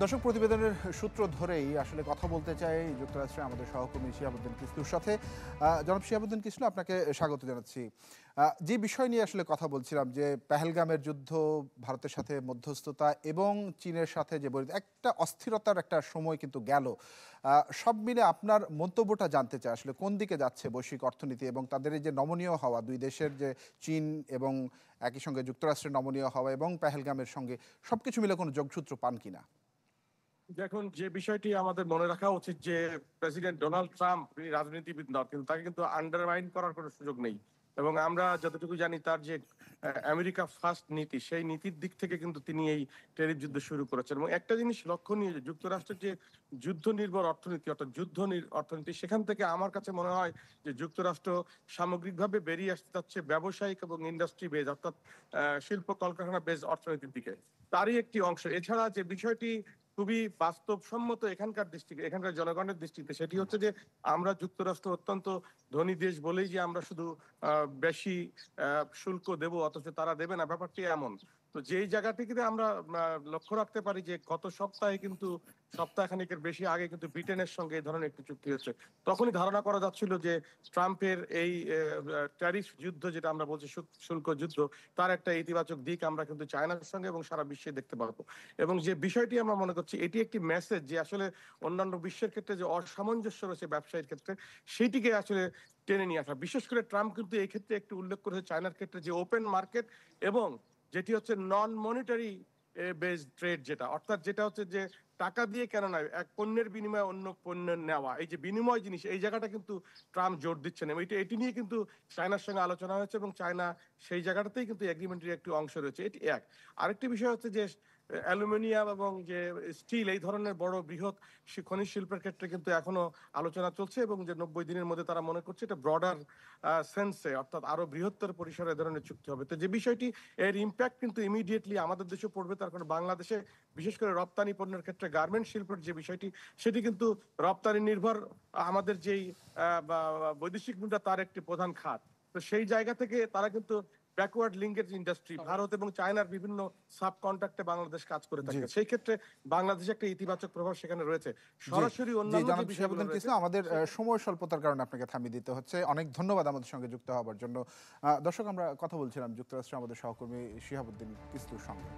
দর্শক, প্রতিবেদনের সূত্র ধরেই আসলে কথা বলতে চাই যুক্তরাষ্ট্রে আমাদের সহকর্মী শিহাবুদ্দিন কিসলুর সাথে। জনাব শিহাবুদ্দিন কিসলু, আপনাকে স্বাগত জানাচ্ছি। যে বিষয় নিয়ে আসলে কথা বলছিলাম, যে পেহেলগামের যুদ্ধ, ভারতের সাথে মধ্যস্থতা এবং চীনের সাথে যে একটা অস্থিরতার একটা সময় কিন্তু গেল। সব মিলে আপনার মন্তব্যটা জানতে চাই, আসলে কোন দিকে যাচ্ছে বৈশ্বিক অর্থনীতি এবং তাদের এই যে নমনীয় হওয়া, দুই দেশের যে চীন এবং একই সঙ্গে যুক্তরাষ্ট্রের নমনীয় হওয়া এবং পেহেলগামের সঙ্গে সবকিছু মিলে কোনো যোগসূত্র পান কিনা? দেখুন, যে বিষয়টি আমাদের মনে রাখা উচিত যে প্রেসিডেন্ট ডোনাল্ড ট্রাম্প তিনি রাজনীতিবিদ নন, কিন্তু তাকে কিন্তু আন্ডারমাইন করার কোনো সুযোগ নেই। এবং আমরা যতটুকু জানি তার যে আমেরিকা ফার্স্ট নীতি, সেই নীতির দিক থেকে কিন্তু তিনি এই টেরিফ যুদ্ধ শুরু করেছেন। এবং একটা জিনিস লক্ষণীয় যে যুক্তরাষ্ট্রের যে যুদ্ধ নির্ভর অর্থনীতি, অর্থাৎ অর্থনীতি, সেখান থেকে আমার কাছে মনে হয় যে যুক্তরাষ্ট্র সামগ্রিকভাবে বেরিয়ে আসতে যাচ্ছে ব্যবসায়িক এবং ইন্ডাস্ট্রি বেজ, অর্থাৎ শিল্প কলকারখানা বেজ অর্থনীতির দিকে। তারই একটি অংশ। এছাড়া যে বিষয়টি খুবই বাস্তবসম্মত এখানকার জনগণের দৃষ্টিতে, সেটি হচ্ছে যে আমরা যুক্তরাষ্ট্র অত্যন্ত ধনী দেশ বলেই যে আমরা শুধু বেশি শুল্ক দেব অথচ তারা দেবে না, ব্যাপারটি এমন। তো যেই জায়গাটিতে আমরা লক্ষ্য রাখতে পারি যে গত সপ্তাহে কিন্তু সপ্তাহখানেকের বেশি আগে কিন্তু ব্রিটেনের সঙ্গে এই ধরনের একটি চুক্তি হচ্ছে। তখনই ধারণা করা যাচ্ছিল যে ট্রাম্পের এই ট্যারিফ যুদ্ধ, যেটা আমরা বলছি শুল্ক যুদ্ধ, তার একটা ইতিবাচক দিক আমরা কিন্তু চায়নার সঙ্গে এবং সারা বিশ্বে দেখতে পারবো। এবং যে বিষয়টি আমরা মনে করছি এটি একটি মেসেজ যে আসলে অন্যান্য বিশ্বের ক্ষেত্রে যে অসামঞ্জস্য রয়েছে ব্যবসায়ীর ক্ষেত্রে, সেটিকে আসলে টেনে নিয়ে আসা। বিশেষ করে ট্রাম্প কিন্তু এই ক্ষেত্রে একটু উল্লেখ করেছে চায়নার ক্ষেত্রে যে ওপেন মার্কেট এবং যেটি হচ্ছে নন মনিটারি বেসড ট্রেড, যেটা অর্থাৎ যেটা হচ্ছে যে টাকা দিয়ে কেন নয়, এক পণ্যের বিনিময়ে অন্য পণ্যের নেওয়া, এই যে বিনিময় জিনিস, এই জায়গাটা কিন্তু ট্রাম্প জোর দিচ্ছেন। এবং এটি নিয়ে কিন্তু চায়নার সঙ্গে আলোচনা হয়েছে এবং চায়না সেই জায়গাটাতেই কিন্তু এগ্রিমেন্টের একটি অংশ রয়েছে। এটি এক। আরেকটি বিষয় হচ্ছে যে অ্যালুমিনিয়াম এবং যে স্টিল, এই ধরনের বড় বৃহৎ খনিজ শিল্পের ক্ষেত্রে কিন্তু এখনো আলোচনা চলছে এবং যে 90 দিনের মধ্যে তারা মনে করছে এটা ব্রডার সেন্সে, অর্থাৎ আরো বৃহত্তর পরিসরে এ ধরনের চুক্তি হবে। তো যে বিষয়টি, এর ইম্প্যাক্ট কিন্তু ইমিডিয়েটলি আমাদের দেশে পড়বে। তার কারণ বাংলাদেশে বিশেষ করে রপ্তানি পণ্যের ক্ষেত্রে গার্মেন্ট শিল্পের যে বিষয়টি, সেটি কিন্তু রপ্তানি নির্ভর আমাদের যেই বৈদেশিক মুদ্রা, তার একটি প্রধান খাত। তো সেই জায়গা থেকে তারা কিন্তু ব্যাকওয়ার্ড লিঙ্কেজ ইন্ডাস্ট্রি, ভারত এবং চায়নার বিভিন্ন সাব কন্ট্রাক্টে বাংলাদেশ কাজ করে জি, থাকে। সেই ক্ষেত্রে বাংলাদেশে একটা ইতিবাচক প্রভাব সেখানে রয়েছে। জি, সরাসরি জি। অন্যান্য যে জনাব বিষয়গুলো শিহাবুদ্দিন রয়েছে কিসলু, আমাদের সেক্ষেত্রে সময় স্বল্পতার কারণে আপনাকে থামিয়ে দিতে হচ্ছে। অনেক ধন্যবাদ আমাদের সঙ্গে যুক্ত হওয়ার জন্য। দর্শক, আমরা কথা বলছিলাম যুক্তরাষ্ট্রে আমাদের সহকর্মী শিহাবুদ্দিন কিসলুর সঙ্গে।